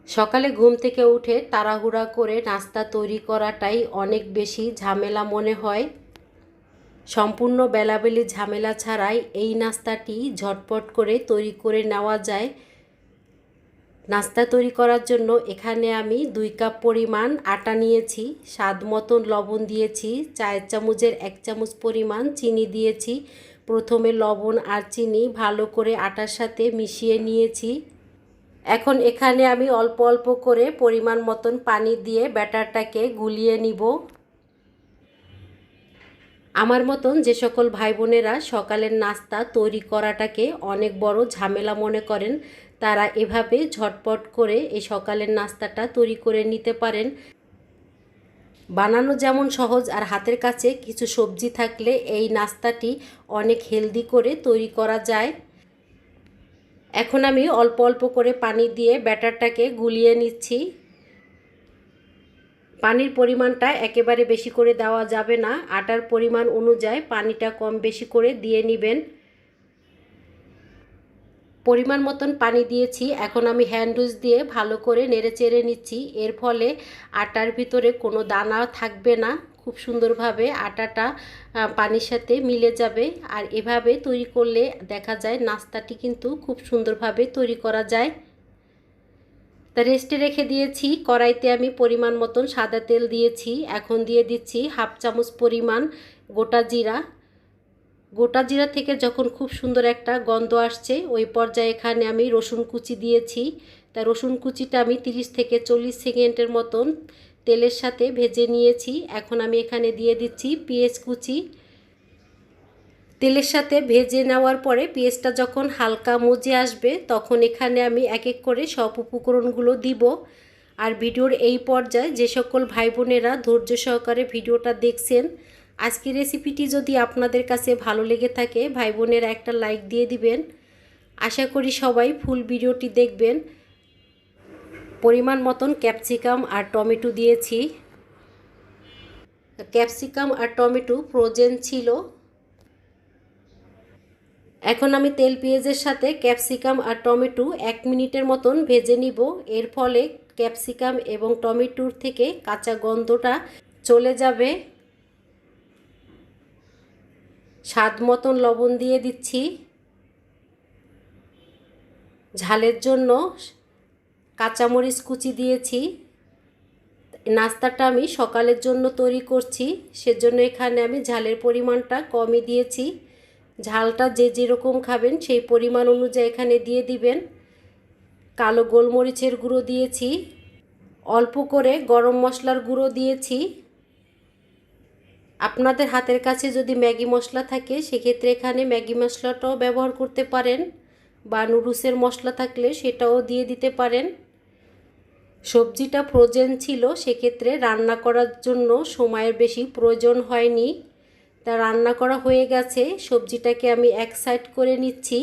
সকালে ঘুম থেকে উঠে তাড়াহুড়া করে নাস্তা তৈরি করাটাই অনেক বেশি ঝামেলা মনে হয়। সম্পূর্ণ বেলাবেলি ঝামেলা ছাড়াই এই নাস্তাটি ঝটপট করে তৈরি করে নেওয়া যায়। নাস্তা তৈরি করার জন্য এখানে আমি 2 কাপ পরিমাণ আটা নিয়েছি, স্বাদ মতন লবণ দিয়েছি, চায়ের চামচের 1 চামচ পরিমাণ চিনি দিয়েছি। প্রথমে লবণ আর চিনি ভালো করে আটার সাথে মিশিয়ে নিয়েছি। এখন এখানে আমি অল্প অল্প করে পরিমাণ মতন পানি দিয়ে ব্যাটারটাকে গুলিয়ে নিব। আমার মতন যে সকল ভাই বোনেরা সকালের নাস্তা তৈরি করাটাকে অনেক বড় ঝামেলা মনে করেন, তারা এভাবে ঝটপট করে এই সকালের নাস্তাটা তৈরি করে নিতে পারেন। বানানো যেমন সহজ, আর হাতের কাছে কিছু সবজি থাকলে এই নাস্তাটি অনেক হেলদি করে তৈরি করা যায়। এখন আমি অল্প অল্প করে পানি দিয়ে ব্যাটারটাকে গুলিয়ে নিচ্ছি। পানির পরিমাণটা একেবারে বেশি করে দেওয়া যাবে না, আটার পরিমাণ অনুযায়ী পানিটা কম বেশি করে দিয়ে নেবেন। পরিমাণ মতন পানি দিয়েছি, এখন আমি হ্যান্ড উইচ দিয়ে ভালো করে নেড়ে চেড়ে নিচ্ছি। এর ফলে আটার ভিতরে কোনো দানা থাকবে না, খুব সুন্দরভাবে আটাটা পানির সাথে মিলে যাবে। আর এভাবে তৈরি করলে দেখা যায় নাস্তাটি কিন্তু খুব সুন্দরভাবে তৈরি করা যায়। তা রেস্টে রেখে দিয়েছি। কড়াইতে আমি পরিমাণ মতন সাদা তেল দিয়েছি। এখন দিয়ে দিচ্ছি 1/2 চামচ পরিমাণ গোটা জিরা। গোটা জিরা থেকে যখন খুব সুন্দর একটা গন্ধ আসছে, ওই পর্যায়ে এখানে আমি রসুন কুচি দিয়েছি। তা রসুন কুচিটা আমি 30 থেকে 40 সেকেন্ডের মতন তেলের সাথে ভেজে নিয়েছি। এখন আমি এখানে দিয়ে দিচ্ছি পেঁয়াজ কুচি। তেলের সাথে ভেজে নেওয়ার পরে পেঁয়াজটা যখন হালকা মজে আসবে, তখন এখানে আমি এক এক করে সব উপকরণগুলো দিব। আর ভিডিওর এই পর্যায়ে যে সকল ভাই বোনেরা ধৈর্য সহকারে ভিডিওটা দেখছেন, আজকের রেসিপিটি যদি আপনাদের কাছে ভালো লেগে থাকে, ভাই বোনেরা একটা লাইক দিয়ে দিবেন। আশা করি সবাই ফুল ভিডিওটি দেখবেন। পরিমাণ মতন ক্যাপসিকাম আর টমেটো দিয়েছি। ক্যাপসিকাম আর টমেটো ফ্রোজেন ছিল। এখন আমি তেল পেঁয়াজের সাথে ক্যাপসিকাম আর টমেটো 1 মিনিটের মতন ভেজে নিব। এর ফলে ক্যাপসিকাম এবং টমেটোর থেকে কাঁচা গন্ধটা চলে যাবে। স্বাদ মতন লবণ দিয়ে দিচ্ছি। ঝালের জন্য কাঁচামরিচ কুচি দিয়েছি। নাস্তাটা আমি সকালের জন্য তৈরি করছি, সেজন্য এখানে আমি ঝালের পরিমাণটা কমই দিয়েছি। ঝালটা যে যেরকম খাবেন সেই পরিমাণ অনুযায়ী এখানে দিয়ে দিবেন। কালো গোলমরিচের গুঁড়ো দিয়েছি, অল্প করে গরম মশলার গুঁড়ো দিয়েছি। আপনাদের হাতের কাছে যদি ম্যাগি মশলা থাকে, সেক্ষেত্রে এখানে ম্যাগি মশলাটাও ব্যবহার করতে পারেন, বা নুডলসের মশলা থাকলে সেটাও দিয়ে দিতে পারেন। সবজিটা ফ্রোজেন ছিল, সেক্ষেত্রে রান্না করার জন্য সময়ের বেশি প্রয়োজন হয়নি। তা রান্না করা হয়ে গেছে, সবজিটাকে আমি এক সাইড করে নিচ্ছি।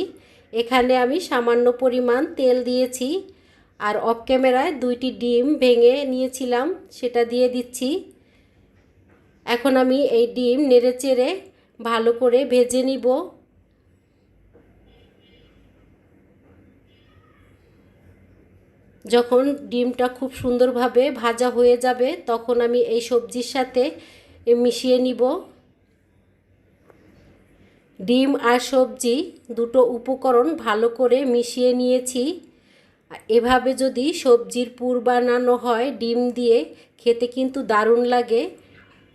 এখানে আমি সামান্য পরিমাণ তেল দিয়েছি, আর অফ ক্যামেরায় 2টি ডিম ভেঙে নিয়েছিলাম, সেটা দিয়ে দিচ্ছি। এখন আমি এই ডিম নেড়ে চেড়ে ভালো করে ভেজে নিব। যখন ডিমটা খুব সুন্দরভাবে ভাজা হয়ে যাবে, তখন আমি এই সবজির সাথে মিশিয়ে নিব। ডিম আর সবজি দুটো উপকরণ ভালো করে মিশিয়ে নিয়েছি। এভাবে যদি সবজির পুর বানানো হয় ডিম দিয়ে, খেতে কিন্তু দারুণ লাগে।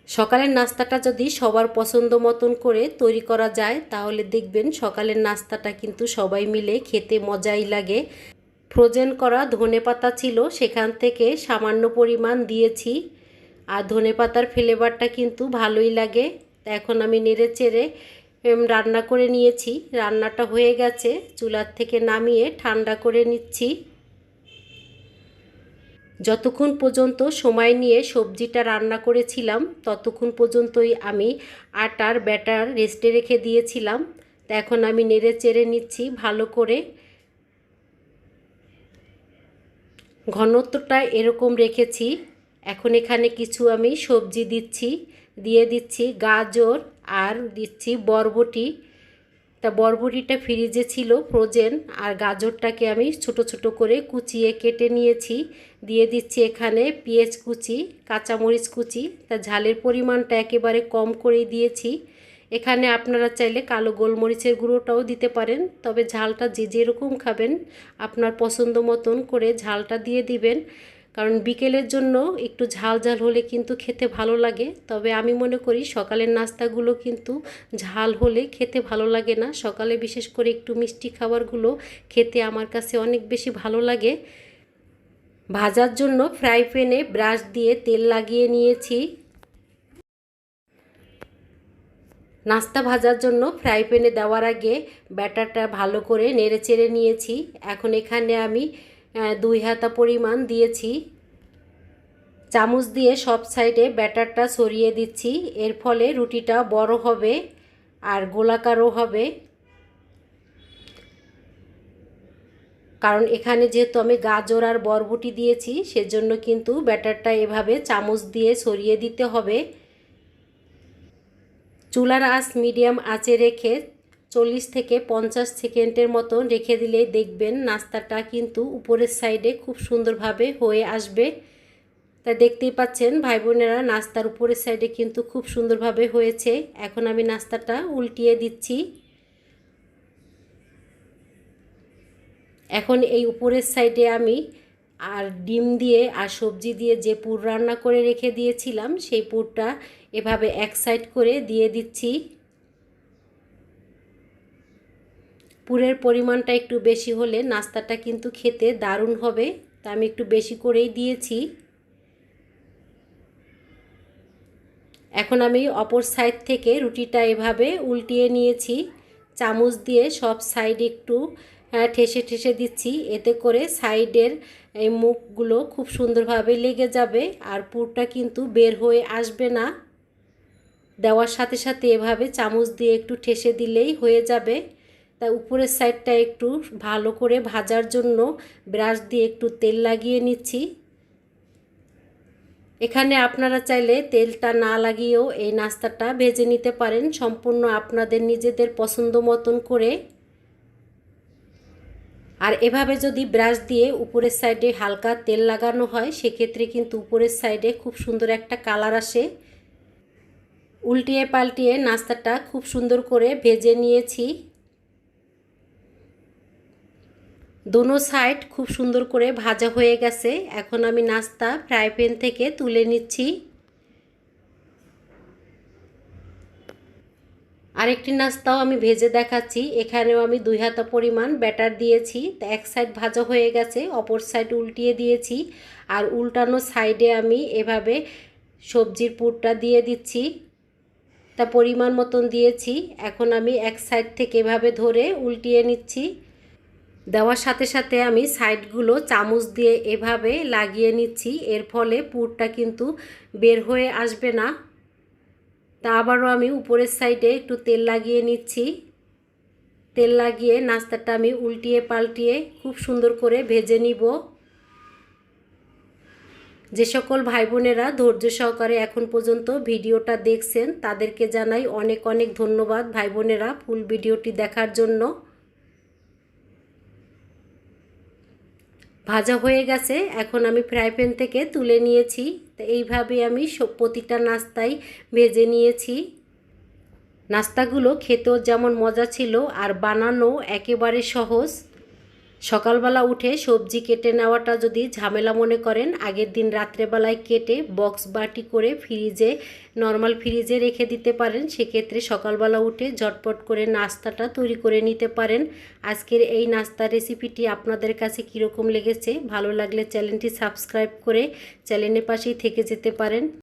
সকালের নাস্তাটা যদি সবার পছন্দ মতন করে তৈরি করা যায়, তাহলে দেখবেন সকালের নাস্তাটা কিন্তু সবাই মিলে খেতে মজাই লাগে। ফ্রোজেন করা ধনেপাতা ছিল, সেখান থেকে সামান্য পরিমাণ দিয়েছি। আর ধনেপাতার ফ্লেভারটা কিন্তু ভালোই লাগে। এখন আমি নেড়ে চেড়ে রান্না করে নিয়েছি। রান্নাটা হয়ে গেছে, চুলার থেকে নামিয়ে ঠান্ডা করে নিচ্ছি। যতক্ষণ পর্যন্ত সময় নিয়ে সবজিটা রান্না করেছিলাম, ততক্ষণ পর্যন্তই আমি আটার ব্যাটার রেস্টে রেখে দিয়েছিলাম। তা এখন আমি নেড়ে চেড়ে নিচ্ছি ভালো করে। ঘনত্বটা এরকম রেখেছি। এখন এখানে কিছু আমি সবজি দিচ্ছি। দিয়ে দিচ্ছি গাজর, আর দিচ্ছি বরবটি। তা বরবটিটা ফ্রিজে ছিল ফ্রোজেন, আর গাজরটাকে আমি ছোট ছোট করে কুচিয়ে কেটে নিয়েছি। দিয়ে দিচ্ছি এখানে পেঁয়াজ কুচি, কাঁচামরিচ কুচি। তা ঝালের পরিমাণটা একেবারে কম করেই দিয়েছি। এখানে আপনারা চাইলে কালো গোলমরিচের গুঁড়োটাও দিতে পারেন, তবে ঝালটা যে যেরকম খাবেন আপনার পছন্দ মতন করে ঝালটা দিয়ে দিবেন। কারণ বিকেলের জন্য একটু ঝাল ঝাল হলে কিন্তু খেতে ভালো লাগে। তবে আমি মনে করি সকালের নাস্তাগুলো কিন্তু ঝাল হলে খেতে ভালো লাগে না। সকালে বিশেষ করে একটু মিষ্টি খাবারগুলো খেতে আমার কাছে অনেক বেশি ভালো লাগে। ভাজার জন্য ফ্রাই প্যানে ব্রাশ দিয়ে তেল লাগিয়ে নিয়েছি। নাস্তা ভাজার জন্য ফ্রাই প্যানে দেওয়ার আগে ব্যাটারটা ভালো করে নেড়েচেড়ে নিয়েছি। এখন এখানে আমি 2 হাতা পরিমাণ দিয়েছি। চামচ দিয়ে সব সাইডে ব্যাটারটা ছড়িয়ে দিচ্ছি। এর ফলে রুটিটা বড় হবে আর গোলাকারও হবে। কারণ এখানে যেহেতু আমি গাজর আর বরবটি দিয়েছি, সেজন্য কিন্তু ব্যাটারটা এভাবে চামচ দিয়ে ছড়িয়ে দিতে হবে। চুলার আঁচ মিডিয়াম আঁচে রেখে 40 থেকে 50 সেকেন্ডের মতন রেখে দিলে দেখবেন নাস্তাটা কিন্তু উপরের সাইডে খুব সুন্দরভাবে হয়ে আসবে। তা দেখতেই পাচ্ছেন ভাই বোনেরা, নাস্তার উপরের সাইডে কিন্তু খুব সুন্দরভাবে হয়েছে। এখন আমি নাস্তাটা উল্টিয়ে দিচ্ছি। এখন এই উপরের সাইডে আমি আর ডিম দিয়ে আর সবজি দিয়ে যে পুর রান্না করে রেখে দিয়েছিলাম, সেই পুরটা এভাবে এক সাইড করে দিয়ে দিচ্ছি। পুরের পরিমাণটা একটু বেশি হলে নাস্তাটা কিন্তু খেতে দারুণ হবে, তা আমি একটু বেশি করেই দিয়েছি। এখন আমি অপর সাইড থেকে রুটিটা এভাবে উল্টিয়ে নিয়েছি। চামচ দিয়ে সব সাইড একটু ঠেসে ঠেসে দিচ্ছি, এতে করে সাইডের এই মুখগুলো খুব সুন্দরভাবে লেগে যাবে আর পুরটা কিন্তু বের হয়ে আসবে না। দেওয়ার সাথে সাথে এভাবে চামচ দিয়ে একটু ঠেসে দিলেই হয়ে যাবে। তা উপরের সাইডটা একটু ভালো করে ভাজার জন্য ব্রাশ দিয়ে একটু তেল লাগিয়ে নিচ্ছি। এখানে আপনারা চাইলে তেলটা না লাগিয়েও এই নাস্তাটা ভেজে নিতে পারেন, সম্পূর্ণ আপনাদের নিজেদের পছন্দ মতন করে। আর এভাবে যদি ব্রাশ দিয়ে উপরের সাইডে হালকা তেল লাগানো হয়, সেক্ষেত্রে কিন্তু উপরের সাইডে খুব সুন্দর একটা কালার আসে। উল্টিয়ে পাল্টিয়ে নাস্তাটা খুব সুন্দর করে ভেজে নিয়েছি। দোনো সাইড খুব সুন্দর করে ভাজা হয়ে গেছে। এখন আমি নাস্তা ফ্রাই প্যান থেকে তুলে নিচ্ছি। আরেকটি নাস্তাও আমি ভেজে দেখাচ্ছি। এখানেও আমি 2 হাতা পরিমাণ ব্যাটার দিয়েছি। তা এক সাইড ভাজা হয়ে গেছে, অপর সাইড উল্টিয়ে দিয়েছি। আর উল্টানো সাইডে আমি এভাবে সবজির পুরটা দিয়ে দিচ্ছি। তা পরিমাণ মতন দিয়েছি। এখন আমি এক সাইড থেকে এভাবে ধরে উল্টিয়ে নিচ্ছি। দেওয়ার সাথে সাথে আমি সাইডগুলো চামচ দিয়ে এভাবে লাগিয়ে নিচ্ছি। এর ফলে পুরটা কিন্তু বের হয়ে আসবে না। তা আবারও আমি উপরের সাইডে একটু তেল লাগিয়ে নিচ্ছি। তেল লাগিয়ে নাস্তাটা আমি উল্টিয়ে পাল্টিয়ে খুব সুন্দর করে ভেজে নিব। যে সকল ভাই বোনেরা ধৈর্য সহকারে এখন পর্যন্ত ভিডিওটা দেখছেন, তাদেরকে জানাই অনেক অনেক ধন্যবাদ ভাই বোনেরা ফুল ভিডিওটি দেখার জন্য। ভাজা হয়ে গেছে, এখন আমি ফ্রাই প্যান থেকে তুলে নিয়েছি। তো এইভাবে আমি প্রতিটা নাস্তাই ভেজে নিয়েছি। নাস্তাগুলো খেতেও যেমন মজা ছিল আর বানানো একেবারে সহজ। সকালবেলা উঠে সবজি কেটে নেওয়াটা যদি ঝামেলা মনে করেন, আগের দিন রাত্রেবেলায় কেটে বক্স বাটি করে ফ্রিজে নর্মাল ফ্রিজে রেখে দিতে পারেন। সেক্ষেত্রে সকালবেলা উঠে ঝটপট করে নাস্তাটা তৈরি করে নিতে পারেন। আজকের এই নাস্তা রেসিপিটি আপনাদের কাছে কীরকম লেগেছে, ভালো লাগলে চ্যানেলটি সাবস্ক্রাইব করে চ্যানেলের পাশেই থেকে যেতে পারেন।